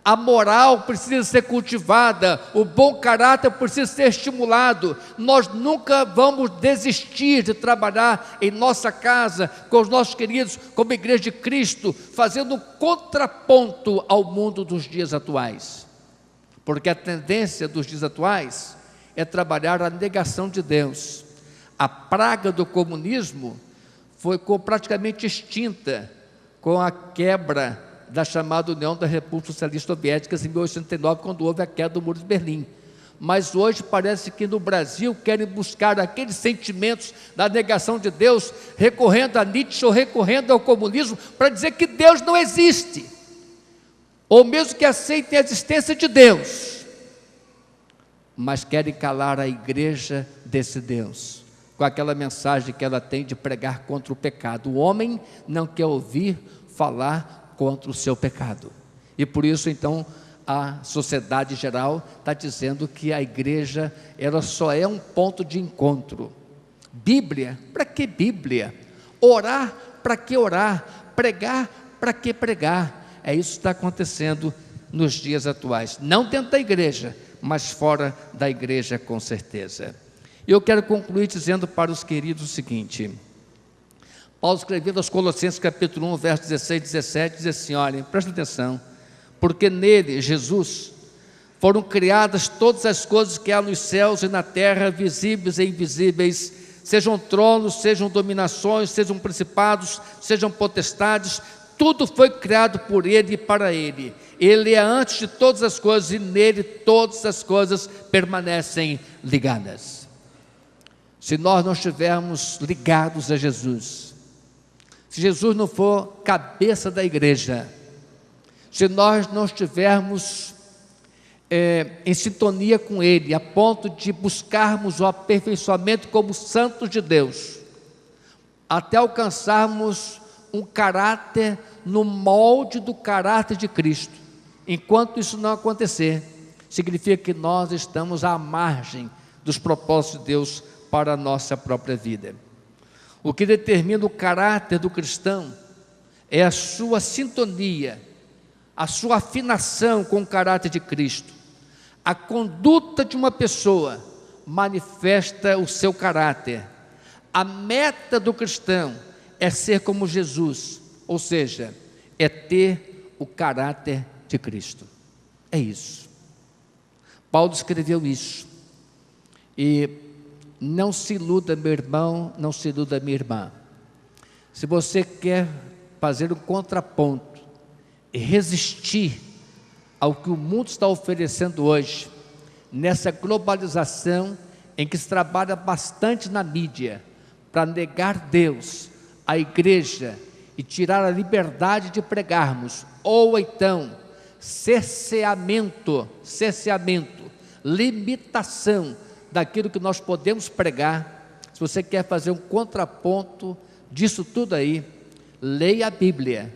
a moral precisa ser cultivada, o bom caráter precisa ser estimulado. Nós nunca vamos desistir de trabalhar em nossa casa, com os nossos queridos, como igreja de Cristo, fazendo um contraponto ao mundo dos dias atuais, porque a tendência dos dias atuais é trabalhar a negação de Deus. A praga do comunismo foi praticamente extinta com a quebra da chamada União das Repúblicas Socialistas Soviéticas em 1889, quando houve a queda do Muro de Berlim. Mas hoje parece que no Brasil querem buscar aqueles sentimentos da negação de Deus, recorrendo a Nietzsche ou recorrendo ao comunismo, para dizer que Deus não existe, ou mesmo que aceitem a existência de Deus, mas querem calar a igreja desse Deus, com aquela mensagem que ela tem de pregar contra o pecado. O homem não quer ouvir falar contra o seu pecado, e por isso então a sociedade geral está dizendo que a igreja ela só é um ponto de encontro. Bíblia? Para que Bíblia? Orar? Para que orar? Pregar? Para que pregar? É isso que está acontecendo nos dias atuais, não dentro da igreja, mas fora da igreja, com certeza. Eu quero concluir dizendo para os queridos o seguinte: Paulo escrevendo aos Colossenses capítulo 1, verso 16 e 17, diz assim, olhem, presta atenção, porque nele, Jesus, foram criadas todas as coisas que há nos céus e na terra, visíveis e invisíveis, sejam tronos, sejam dominações, sejam principados, sejam potestades, tudo foi criado por Ele e para Ele. Ele é antes de todas as coisas e nele todas as coisas permanecem ligadas. Se nós não estivermos ligados a Jesus, se Jesus não for cabeça da igreja, se nós não estivermos em sintonia com Ele, a ponto de buscarmos o aperfeiçoamento como santos de Deus, até alcançarmos um caráter no molde do caráter de Cristo, enquanto isso não acontecer, significa que nós estamos à margem dos propósitos de Deus para a nossa própria vida. O que determina o caráter do cristão é a sua sintonia, a sua afinação com o caráter de Cristo. A conduta de uma pessoa manifesta o seu caráter. A meta do cristão é ser como Jesus, ou seja, é ter o caráter de Cristo. É isso. Paulo escreveu isso. E não se iluda, meu irmão, não se iluda, minha irmã. Se você quer fazer um contraponto e resistir ao que o mundo está oferecendo hoje, nessa globalização em que se trabalha bastante na mídia para negar Deus, a igreja e tirar a liberdade de pregarmos, ou então cerceamento, limitação daquilo que nós podemos pregar. Se você quer fazer um contraponto disso tudo aí, leia a Bíblia,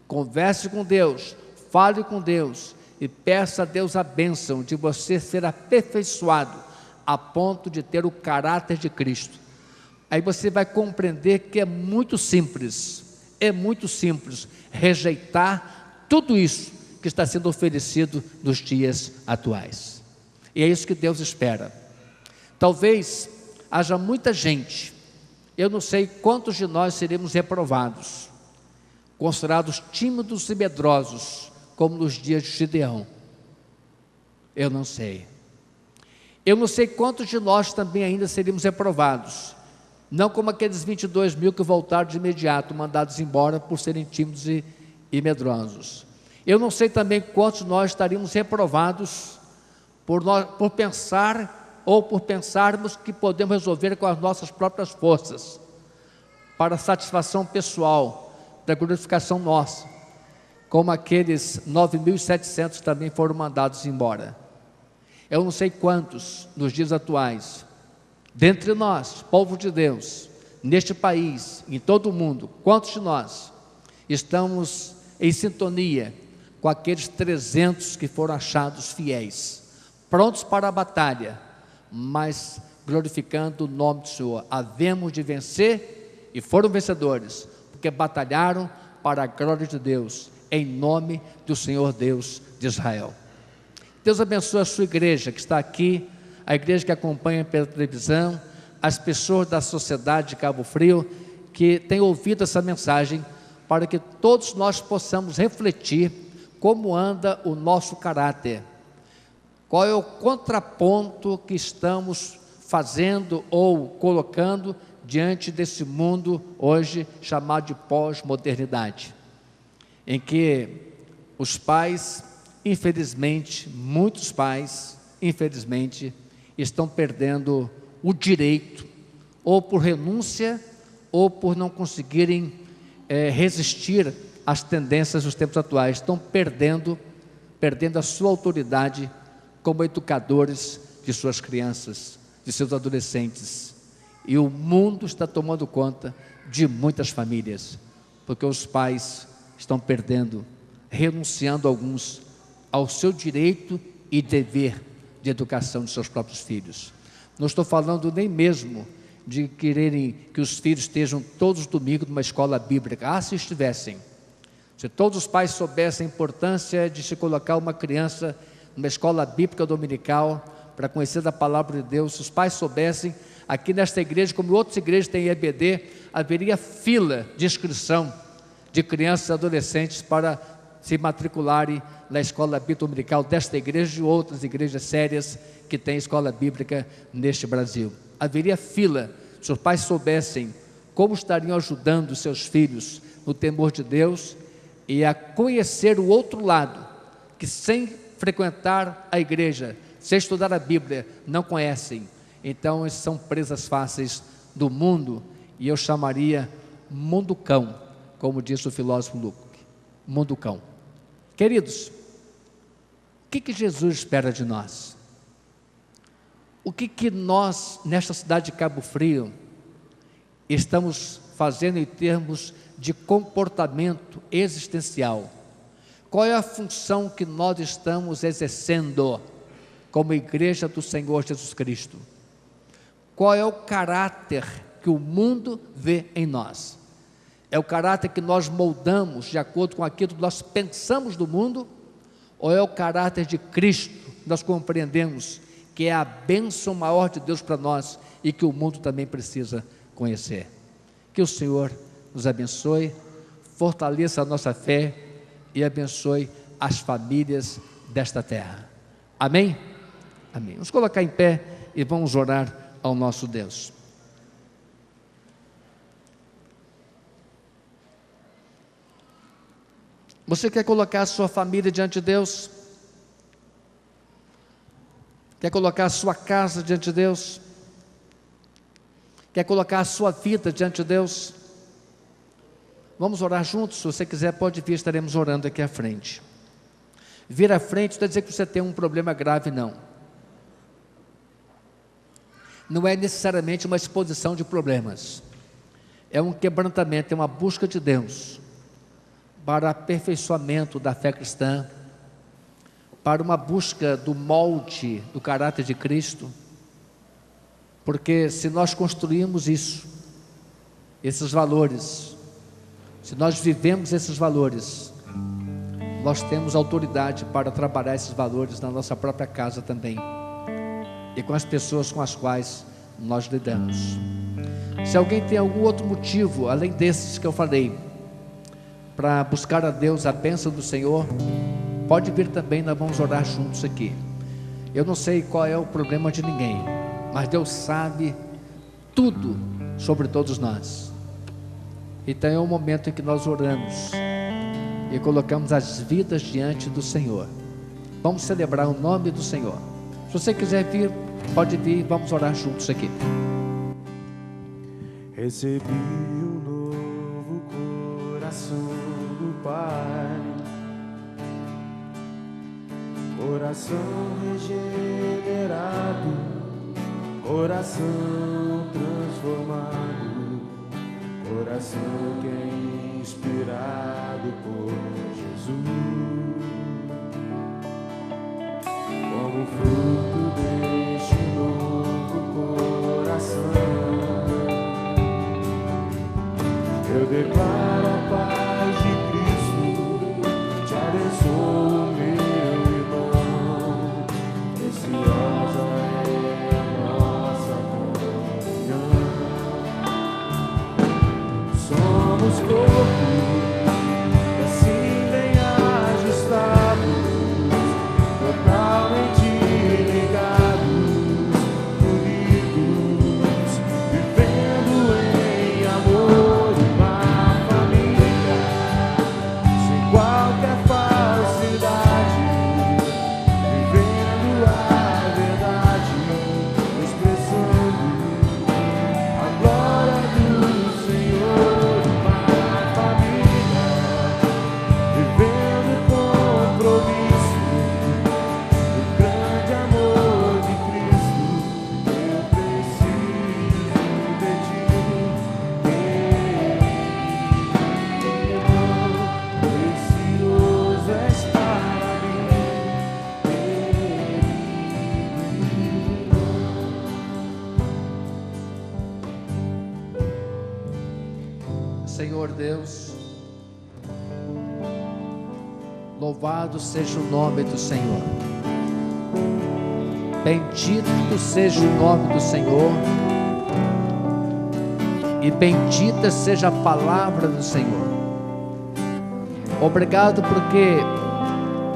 converse com Deus, fale com Deus e peça a Deus a bênção de você ser aperfeiçoado a ponto de ter o caráter de Cristo. Aí você vai compreender que é muito simples rejeitar tudo isso que está sendo oferecido nos dias atuais. E é isso que Deus espera. Talvez haja muita gente, eu não sei quantos de nós seremos reprovados, considerados tímidos e medrosos, como nos dias de Gideão. Eu não sei. Eu não sei quantos de nós também ainda seríamos reprovados, não como aqueles 22 mil que voltaram de imediato, mandados embora por serem tímidos e medrosos. Eu não sei também quantos nós estaríamos reprovados por pensar ou por pensarmos que podemos resolver com as nossas próprias forças, para satisfação pessoal, para glorificação nossa, como aqueles 9.700 também foram mandados embora. Eu não sei quantos nos dias atuais, dentre nós, povo de Deus, neste país, em todo o mundo, quantos de nós estamos em sintonia com aqueles 300 que foram achados fiéis, prontos para a batalha, mas glorificando o nome do Senhor. Havemos de vencer e foram vencedores, porque batalharam para a glória de Deus, em nome do Senhor Deus de Israel. Deus abençoe a sua igreja que está aqui, a igreja que acompanha pela televisão, as pessoas da sociedade de Cabo Frio que têm ouvido essa mensagem, para que todos nós possamos refletir como anda o nosso caráter, qual é o contraponto que estamos fazendo ou colocando diante desse mundo hoje chamado de pós-modernidade, em que os pais, infelizmente, muitos pais, infelizmente, estão perdendo o direito, ou por renúncia, ou por não conseguirem resistir às tendências dos tempos atuais, estão perdendo a sua autoridade como educadores de suas crianças, de seus adolescentes. E o mundo está tomando conta de muitas famílias, porque os pais estão perdendo, renunciando alguns ao seu direito e dever de educação de seus próprios filhos. Não estou falando nem mesmo de quererem que os filhos estejam todos os domingos numa escola bíblica. Se estivessem, se todos os pais soubessem a importância de se colocar uma criança numa escola bíblica dominical para conhecer a palavra de Deus, se os pais soubessem, aqui nesta igreja, como outras igrejas têm EBD, haveria fila de inscrição de crianças e adolescentes para se matricularem na escola bíblica dominical desta igreja e de outras igrejas sérias que têm escola bíblica neste Brasil. Haveria fila, se os pais soubessem como estariam ajudando seus filhos no temor de Deus e a conhecer o outro lado, que sem frequentar a igreja, sem estudar a Bíblia, não conhecem. Então, eles são presas fáceis do mundo, e eu chamaria munducão, como disse o filósofo Luke, munducão. Queridos, o que Jesus espera de nós? O que nós, nesta cidade de Cabo Frio, estamos fazendo em termos de comportamento existencial? Qual é a função que nós estamos exercendo como igreja do Senhor Jesus Cristo? Qual é o caráter que o mundo vê em nós? É o caráter que nós moldamos de acordo com aquilo que nós pensamos do mundo? Ou é o caráter de Cristo que nós compreendemos que é a bênção maior de Deus para nós e que o mundo também precisa conhecer? Que o Senhor nos abençoe, fortaleça a nossa fé e abençoe as famílias desta terra. Amém? Amém. Vamos colocar em pé e vamos orar ao nosso Deus. Você quer colocar a sua família diante de Deus? Quer colocar a sua casa diante de Deus? Quer colocar a sua vida diante de Deus? Vamos orar juntos? Se você quiser, pode vir, estaremos orando aqui à frente. Vir à frente não quer dizer que você tem um problema grave, não. Não é necessariamente uma exposição de problemas. É um quebrantamento, é uma busca de Deus para aperfeiçoamento da fé cristã, para uma busca do molde do caráter de Cristo, porque se nós construímos isso, esses valores, se nós vivemos esses valores, nós temos autoridade para trabalhar esses valores na nossa própria casa também, e com as pessoas com as quais nós lidamos. Se alguém tem algum outro motivo, além desses que eu falei, para buscar a Deus a bênção do Senhor, pode vir também, nós vamos orar juntos aqui. Eu não sei qual é o problema de ninguém, mas Deus sabe tudo sobre todos nós. Então é um momento em que nós oramos e colocamos as vidas diante do Senhor. Vamos celebrar o nome do Senhor. Se você quiser vir, pode vir, vamos orar juntos aqui. Recebi um novo coração do Pai, coração regenerado, coração transformado, coração que é inspirado por Jesus. Como fruto deste novo coração, eu declaro a paz de Cristo, te abençoo, meu irmão. Preciosa é a nossa comunhão. Somos corpo, e assim bem ajustados, totalmente ligados, unidos, vivendo em amor, uma família, sem qualquer falsidade, vivendo a verdade, expressando a glória do Senhor, uma família. Senhor Deus. Louvado seja o nome do Senhor. Bendito seja o nome do Senhor. E bendita seja a palavra do Senhor. Obrigado porque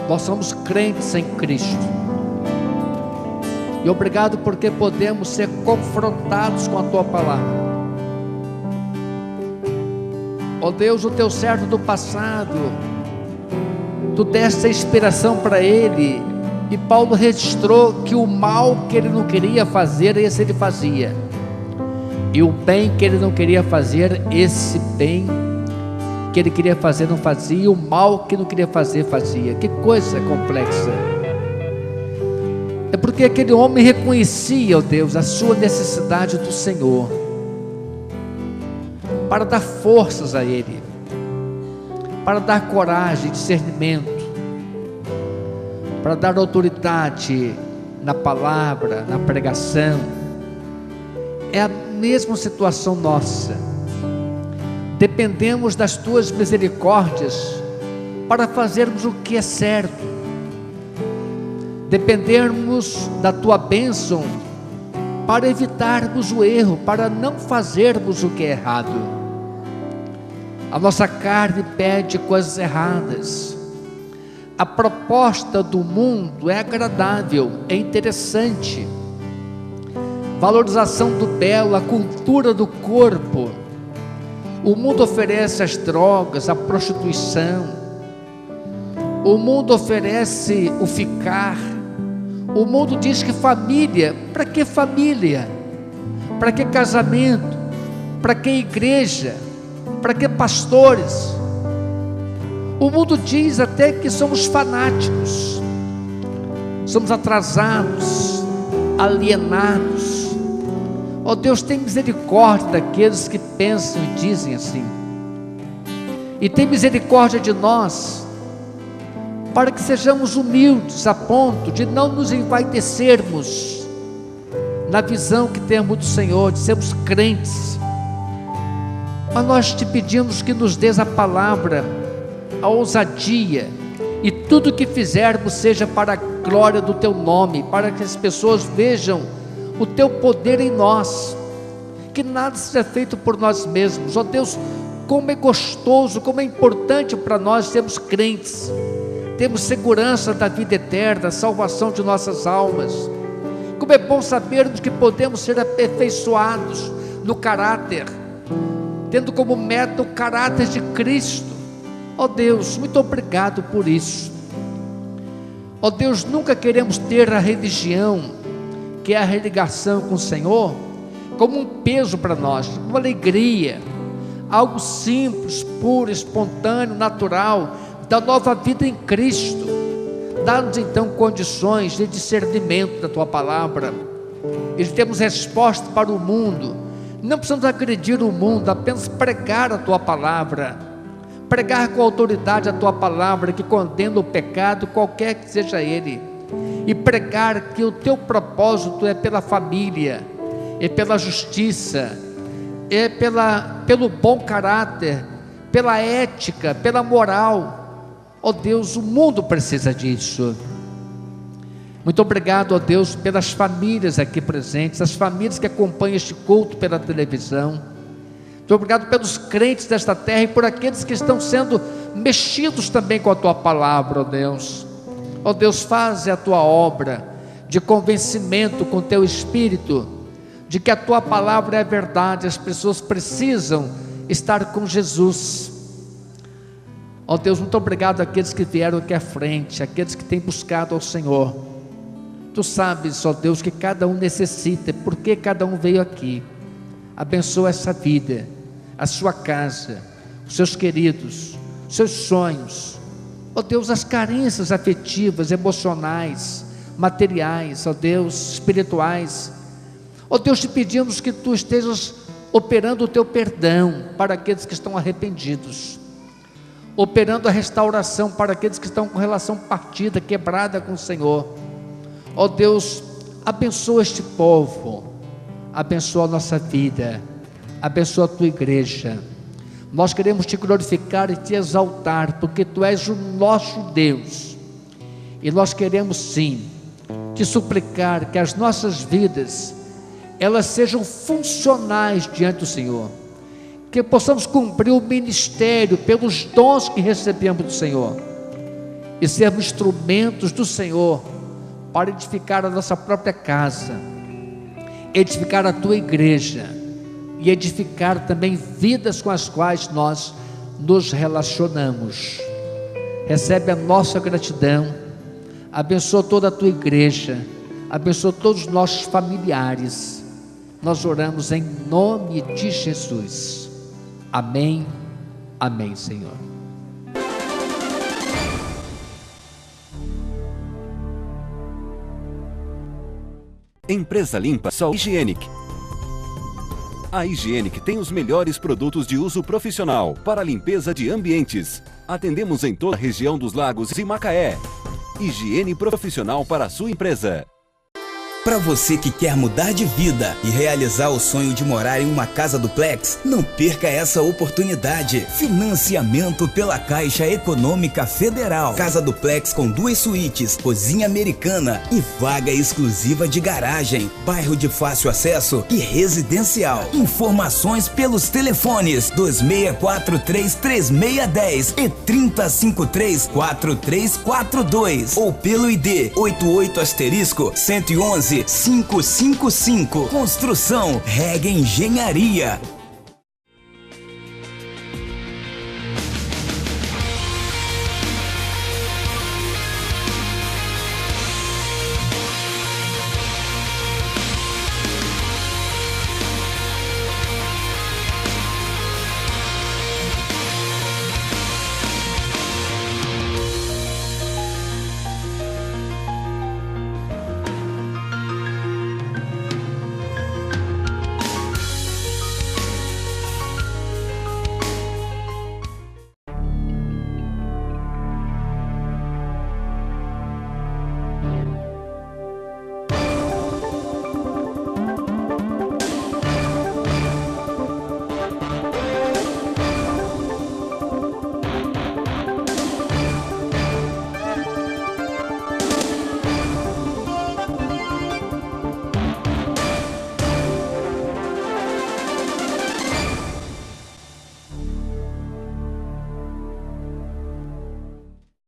nós somos crentes em Cristo. E obrigado porque podemos ser confrontados com a Tua palavra. Ó Deus, o Teu servo do passado, Tu deste a inspiração para ele, e Paulo registrou que o mal que ele não queria fazer, esse ele fazia, e o bem que ele não queria fazer, esse bem que ele queria fazer não fazia, e o mal que não queria fazer, fazia. Que coisa complexa! É porque aquele homem reconhecia, ó Deus, a sua necessidade do Senhor, para dar forças a ele, para dar coragem, discernimento, para dar autoridade na palavra, na pregação. É a mesma situação nossa. Dependemos das Tuas misericórdias para fazermos o que é certo. Dependermos da Tua bênção para evitarmos o erro, para não fazermos o que é errado. A nossa carne pede coisas erradas. A proposta do mundo é agradável, é interessante. Valorização do belo, a cultura do corpo. O mundo oferece as drogas, a prostituição. O mundo oferece o ficar. O mundo diz que família, para que família? Para que casamento? Para que igreja? Para que pastores? O mundo diz até que somos fanáticos, somos atrasados, alienados. Ó Deus, tem misericórdia daqueles que pensam e dizem assim, e tem misericórdia de nós, para que sejamos humildes a ponto de não nos envaidecermos na visão que temos do Senhor, de sermos crentes. Mas nós te pedimos que nos dês a palavra, a ousadia, e tudo que fizermos seja para a glória do Teu nome, para que as pessoas vejam o Teu poder em nós, que nada seja feito por nós mesmos. Ó Deus, como é gostoso, como é importante para nós sermos crentes, temos segurança da vida eterna, salvação de nossas almas. Como é bom sabermos que podemos ser aperfeiçoados no caráter, tendo como meta o caráter de Cristo. Ó Deus, muito obrigado por isso. Ó Deus, nunca queremos ter a religião, que é a religação com o Senhor, como um peso para nós, uma alegria, algo simples, puro, espontâneo, natural, da nova vida em Cristo. Dá-nos então condições de discernimento da Tua palavra, e temos resposta para o mundo. Não precisamos agredir o mundo, apenas pregar a Tua palavra, pregar com autoridade a Tua palavra, que condena o pecado, qualquer que seja ele, e pregar que o Teu propósito é pela família, é pela justiça, é pelo bom caráter, pela ética, pela moral. Ó Deus, o mundo precisa disso. Muito obrigado, ó Deus, pelas famílias aqui presentes, as famílias que acompanham este culto pela televisão. Muito obrigado pelos crentes desta terra e por aqueles que estão sendo mexidos também com a Tua palavra, ó Deus. Ó Deus, faz a Tua obra de convencimento com Teu Espírito, de que a Tua palavra é verdade. As pessoas precisam estar com Jesus. Ó Deus, muito obrigado àqueles que vieram aqui à frente, aqueles que têm buscado ao Senhor. Tu sabes, ó Deus, que cada um necessita, porque cada um veio aqui. Abençoa essa vida, a sua casa, os seus queridos, os seus sonhos. Ó Deus, as carências afetivas, emocionais, materiais, ó Deus, espirituais. Ó Deus, te pedimos que Tu estejas operando o Teu perdão para aqueles que estão arrependidos, operando a restauração para aqueles que estão com relação partida, quebrada com o Senhor. Ó Deus, abençoa este povo, abençoa a nossa vida, abençoa a Tua igreja. Nós queremos te glorificar e te exaltar, porque tu és o nosso Deus. E nós queremos sim te suplicar que as nossas vidas, elas sejam funcionais diante do Senhor, que possamos cumprir o ministério pelos dons que recebemos do Senhor, e sermos instrumentos do Senhor para edificar a nossa própria casa, edificar a tua igreja, e edificar também vidas com as quais nós nos relacionamos. Recebe a nossa gratidão, abençoa toda a tua igreja, abençoa todos os nossos familiares. Nós oramos em nome de Jesus. Amém, amém, Senhor. Empresa Limpa Sol Higienic. A Higienic tem os melhores produtos de uso profissional para a limpeza de ambientes. Atendemos em toda a região dos Lagos e Macaé. Higiene profissional para a sua empresa. Para você que quer mudar de vida e realizar o sonho de morar em uma casa duplex, não perca essa oportunidade. Financiamento pela Caixa Econômica Federal. Casa duplex com 2 suítes, cozinha americana e vaga exclusiva de garagem. Bairro de fácil acesso e residencial. Informações pelos telefones 2643-3610 e 3053-4342 ou pelo ID 88*111 555. Construção Reg Engenharia.